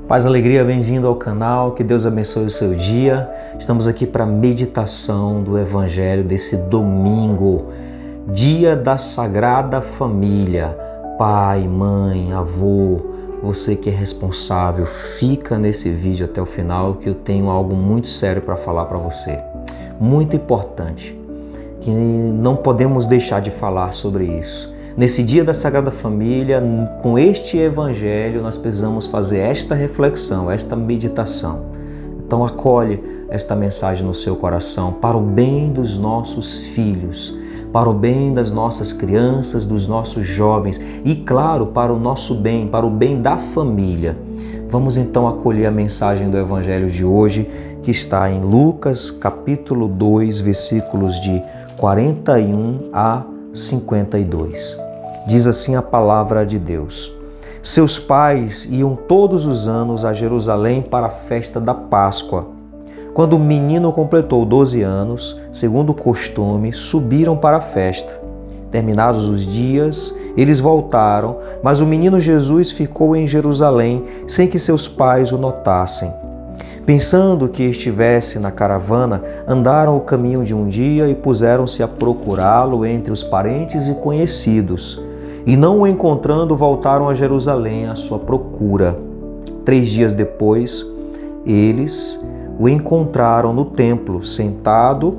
Paz, alegria, bem-vindo ao canal, que Deus abençoe o seu dia. Estamos aqui para a meditação do Evangelho desse domingo, dia da Sagrada Família. Pai, mãe, avô, você que é responsável, fica nesse vídeo até o final que eu tenho algo muito sério para falar para você. Muito importante, que não podemos deixar de falar sobre isso. Nesse dia da Sagrada Família, com este Evangelho, nós precisamos fazer esta reflexão, esta meditação. Então acolhe esta mensagem no seu coração para o bem dos nossos filhos, para o bem das nossas crianças, dos nossos jovens e, claro, para o nosso bem, para o bem da família. Vamos então acolher a mensagem do Evangelho de hoje, que está em Lucas, capítulo 2, versículos de 41 a 52. Diz assim a palavra de Deus: Seus pais iam todos os anos a Jerusalém para a festa da Páscoa. Quando o menino completou 12 anos, segundo o costume, subiram para a festa. Terminados os dias, eles voltaram, mas o menino Jesus ficou em Jerusalém sem que seus pais o notassem. Pensando que estivesse na caravana, andaram o caminho de um dia e puseram-se a procurá-lo entre os parentes e conhecidos. E não o encontrando, voltaram a Jerusalém à sua procura. 3 dias depois, eles o encontraram no templo, sentado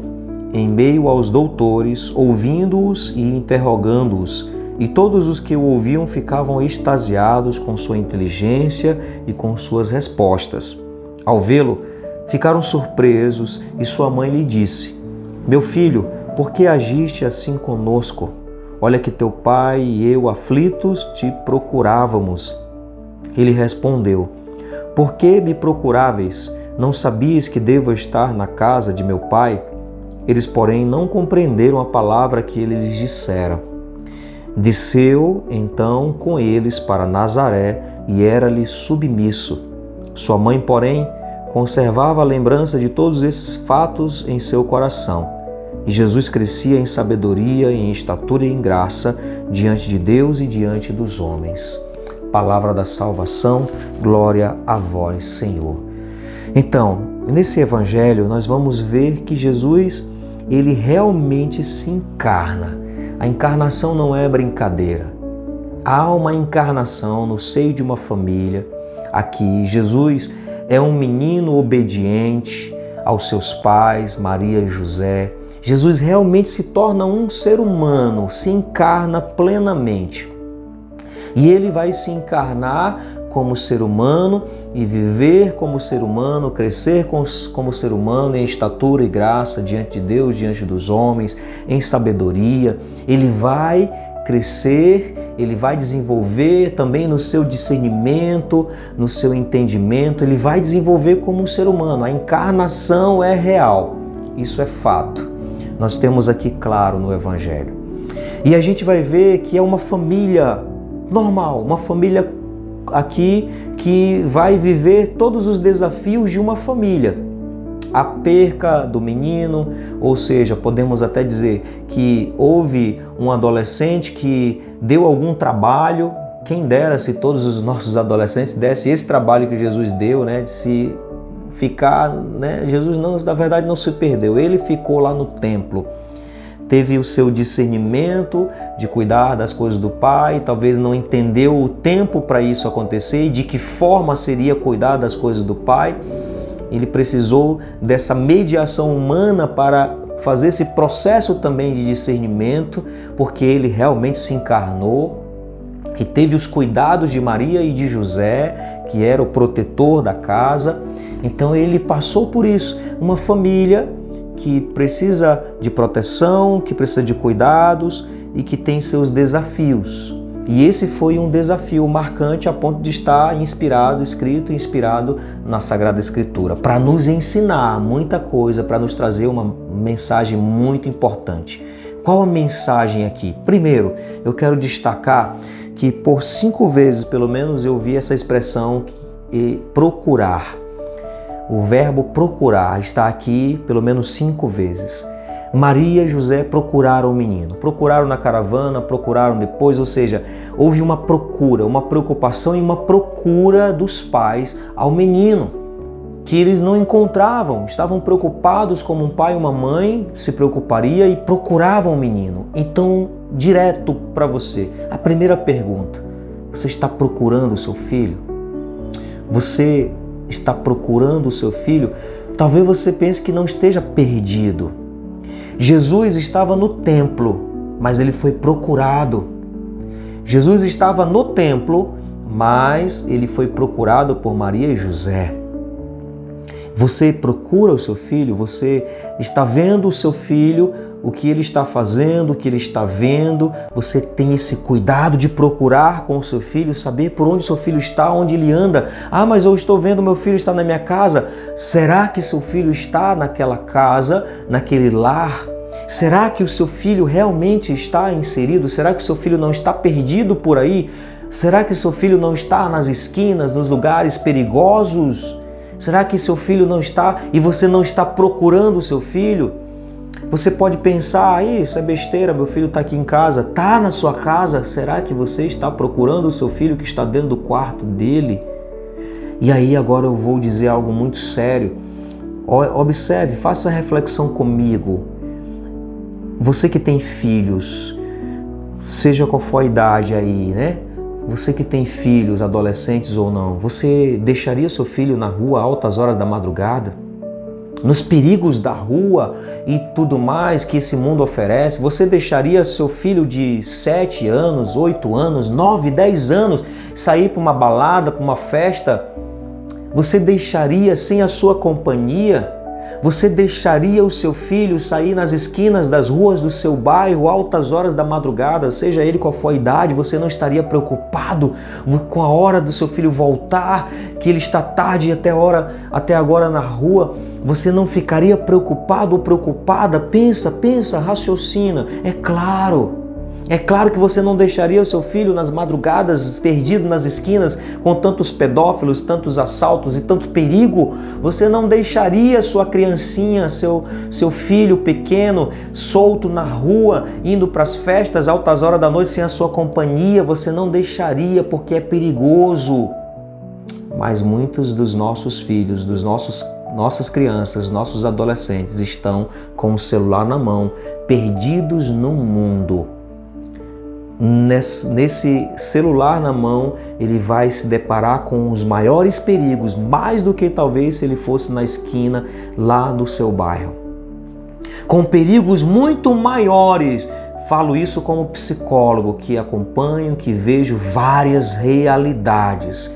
em meio aos doutores, ouvindo-os e interrogando-os. E todos os que o ouviam ficavam extasiados com sua inteligência e com suas respostas. Ao vê-lo, ficaram surpresos e sua mãe lhe disse: Meu filho, por que agiste assim conosco? Olha que teu pai e eu, aflitos, te procurávamos. Ele respondeu: Por que me procuráveis? Não sabias que devo estar na casa de meu pai? Eles, porém, não compreenderam a palavra que ele lhes dissera. Desceu, então, com eles para Nazaré e era-lhe submisso. Sua mãe, porém, conservava a lembrança de todos esses fatos em seu coração. E Jesus crescia em sabedoria, em estatura e em graça, diante de Deus e diante dos homens. Palavra da salvação, glória a vós, Senhor. Então, nesse Evangelho, nós vamos ver que Jesus, ele realmente se encarna. A encarnação não é brincadeira. Há uma encarnação no seio de uma família. Aqui, Jesus é um menino obediente aos seus pais, Maria e José. Jesus realmente se torna um ser humano, se encarna plenamente. E ele vai se encarnar como ser humano e viver como ser humano, crescer como ser humano em estatura e graça diante de Deus, diante dos homens, em sabedoria. Ele vai crescer, ele vai desenvolver também no seu discernimento, no seu entendimento, ele vai desenvolver como um ser humano. A encarnação é real, isso é fato. Nós temos aqui claro no Evangelho. E a gente vai ver que é uma família normal, uma família aqui que vai viver todos os desafios de uma família. A perca do menino, ou seja, podemos até dizer que houve um adolescente que deu algum trabalho. Quem dera se todos os nossos adolescentes dessem esse trabalho que Jesus deu, de se ficar, Jesus não, na verdade não se perdeu, ele ficou lá no templo, teve o seu discernimento de cuidar das coisas do Pai, talvez não entendeu o tempo para isso acontecer e de que forma seria cuidar das coisas do Pai. Ele precisou dessa mediação humana para fazer esse processo também de discernimento, porque ele realmente se encarnou e teve os cuidados de Maria e de José, que era o protetor da casa. Então ele passou por isso, uma família que precisa de proteção, que precisa de cuidados e que tem seus desafios. E esse foi um desafio marcante a ponto de estar inspirado na Sagrada Escritura, para nos ensinar muita coisa, para nos trazer uma mensagem muito importante. Qual a mensagem aqui? Primeiro, eu quero destacar que por 5 vezes, pelo menos, eu vi essa expressão procurar. O verbo procurar está aqui pelo menos 5 vezes. Maria e José procuraram o menino. Procuraram na caravana, procuraram depois, ou seja, houve uma procura, uma preocupação e uma procura dos pais ao menino, que eles não encontravam. Estavam preocupados como um pai e uma mãe se preocuparia e procuravam o menino. Então, direto para você, a primeira pergunta: você está procurando o seu filho? Você está procurando o seu filho? Talvez você pense que não esteja perdido. Jesus estava no templo, mas ele foi procurado. Jesus estava no templo, mas ele foi procurado por Maria e José. Você procura o seu filho? Você está vendo o seu filho, o que ele está fazendo, o que ele está vendo? Você tem esse cuidado de procurar com o seu filho, saber por onde seu filho está, onde ele anda? Ah, mas eu estou vendo meu filho está na minha casa. Será que seu filho está naquela casa, naquele lar? Será que o seu filho realmente está inserido? Será que o seu filho não está perdido por aí? Será que seu filho não está nas esquinas, nos lugares perigosos? Será que seu filho não está e você não está procurando o seu filho? Você pode pensar, isso é besteira, meu filho está aqui em casa. Está na sua casa? Será que você está procurando o seu filho que está dentro do quarto dele? E aí agora eu vou dizer algo muito sério. Observe, faça a reflexão comigo. Você que tem filhos, seja qual for a idade aí, né? Você que tem filhos, adolescentes ou não, você deixaria seu filho na rua a altas horas da madrugada? Nos perigos da rua e tudo mais que esse mundo oferece? Você deixaria seu filho de 7 anos, 8 anos, 9, 10 anos sair para uma balada, para uma festa? Você deixaria sem a sua companhia? Você deixaria o seu filho sair nas esquinas das ruas do seu bairro, altas horas da madrugada, seja ele qual for a idade? Você não estaria preocupado com a hora do seu filho voltar, que ele está tarde até agora na rua? Você não ficaria preocupado ou preocupada? Pensa, raciocina. É claro que você não deixaria o seu filho nas madrugadas, perdido nas esquinas, com tantos pedófilos, tantos assaltos e tanto perigo. Você não deixaria sua criancinha, seu filho pequeno, solto na rua, indo para as festas, altas horas da noite, sem a sua companhia. Você não deixaria porque é perigoso. Mas muitos dos nossos filhos, nossas crianças, nossos adolescentes estão com o celular na mão, perdidos no mundo. Nesse celular na mão, ele vai se deparar com os maiores perigos, mais do que talvez se ele fosse na esquina lá do seu bairro. Com perigos muito maiores. Falo isso como psicólogo que acompanho, que vejo várias realidades.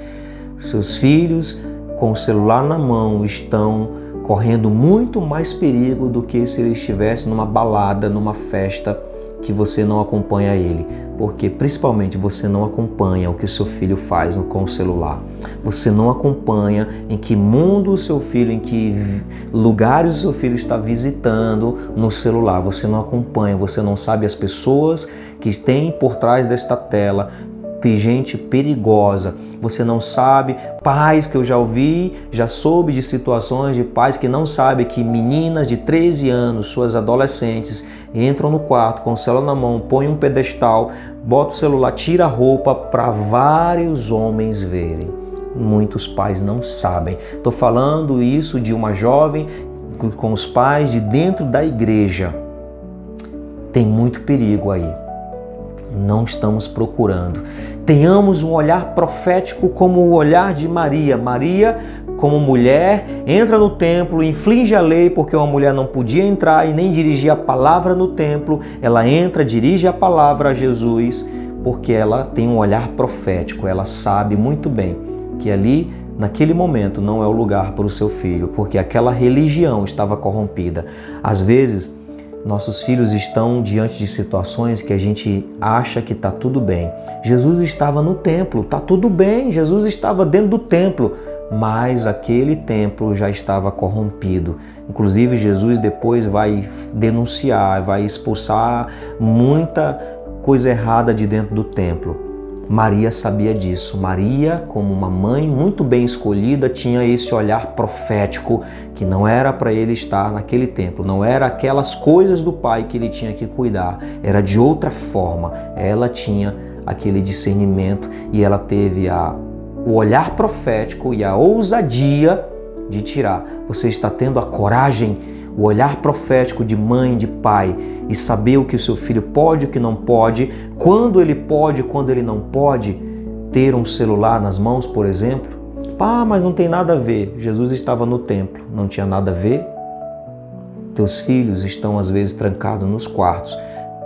Seus filhos com o celular na mão estão correndo muito mais perigo do que se ele estivesse numa balada, numa festa, que você não acompanha ele, porque principalmente você não acompanha o que o seu filho faz com o celular. Você não acompanha em que mundo o seu filho, em que lugares o seu filho está visitando no celular. Você não acompanha, você não sabe as pessoas que tem por trás desta tela, gente perigosa. Você não sabe, pais que eu já soube de situações de pais que não sabem que meninas de 13 anos, suas adolescentes, entram no quarto com o celular na mão, põem um pedestal, bota o celular, tira a roupa para vários homens verem. Muitos pais não sabem. Estou falando isso de uma jovem com os pais de dentro da igreja. Tem muito perigo aí. Não estamos procurando. Tenhamos um olhar profético como o olhar de Maria. Maria, como mulher, entra no templo, infringe a lei porque uma mulher não podia entrar e nem dirigir a palavra no templo. Ela entra, dirige a palavra a Jesus porque ela tem um olhar profético. Ela sabe muito bem que ali, naquele momento, não é o lugar para o seu filho, porque aquela religião estava corrompida. Às vezes, nossos filhos estão diante de situações que a gente acha que está tudo bem. Jesus estava no templo, está tudo bem, Jesus estava dentro do templo, mas aquele templo já estava corrompido. Inclusive, Jesus depois vai denunciar, vai expulsar muita coisa errada de dentro do templo. Maria sabia disso. Maria, como uma mãe muito bem escolhida, tinha esse olhar profético que não era para ele estar naquele templo, não era aquelas coisas do pai que ele tinha que cuidar, era de outra forma. Ela tinha aquele discernimento e ela teve o olhar profético e a ousadia de tirar. Você está tendo a coragem, o olhar profético de mãe, de pai, e saber o que o seu filho pode e o que não pode, quando ele pode e quando ele não pode, ter um celular nas mãos, por exemplo. Mas não tem nada a ver. Jesus estava no templo, não tinha nada a ver? Teus filhos estão às vezes trancados nos quartos,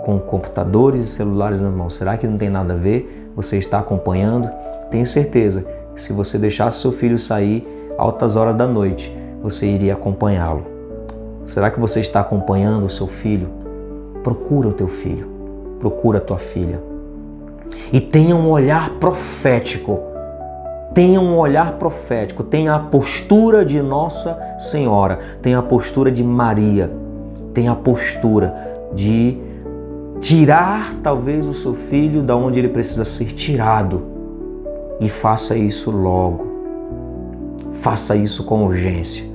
com computadores e celulares nas mãos. Será que não tem nada a ver? Você está acompanhando? Tenho certeza que se você deixasse seu filho sair altas horas da noite, você iria acompanhá-lo. Será que você está acompanhando o seu filho? Procura o teu filho, procura a tua filha. E tenha um olhar profético. Tenha um olhar profético, tenha a postura de Nossa Senhora, tenha a postura de Maria, tenha a postura de tirar talvez o seu filho da onde ele precisa ser tirado. E faça isso logo. Faça isso com urgência.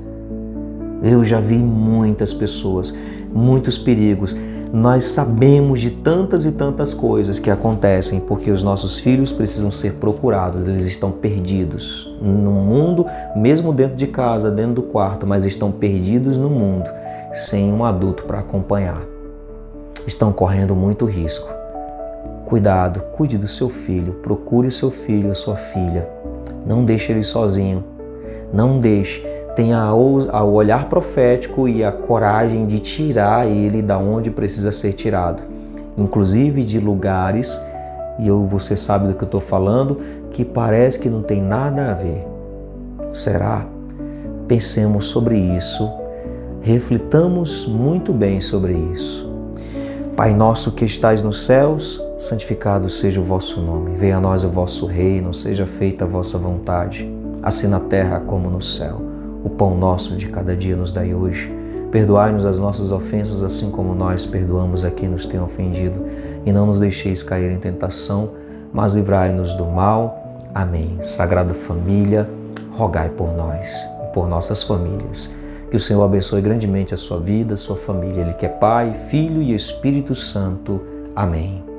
Eu já vi muitas pessoas, muitos perigos. Nós sabemos de tantas e tantas coisas que acontecem porque os nossos filhos precisam ser procurados. Eles estão perdidos no mundo, mesmo dentro de casa, dentro do quarto, mas estão perdidos no mundo, sem um adulto para acompanhar. Estão correndo muito risco. Cuidado, cuide do seu filho, procure o seu filho, a sua filha. Não deixe ele sozinho. Não deixe. Tenha o olhar profético e a coragem de tirar ele da onde precisa ser tirado. Inclusive de lugares, e você sabe do que eu estou falando, que parece que não tem nada a ver. Será? Pensemos sobre isso. Reflitamos muito bem sobre isso. Pai nosso que estais nos céus, santificado seja o vosso nome. Venha a nós o vosso reino, seja feita a vossa vontade, assim na terra como no céu. O pão nosso de cada dia nos dai hoje. Perdoai-nos as nossas ofensas, assim como nós perdoamos a quem nos tem ofendido. E não nos deixeis cair em tentação, mas livrai-nos do mal. Amém. Sagrada Família, rogai por nós e por nossas famílias. Que o Senhor abençoe grandemente a sua vida, a sua família. Ele que é Pai, Filho e Espírito Santo. Amém.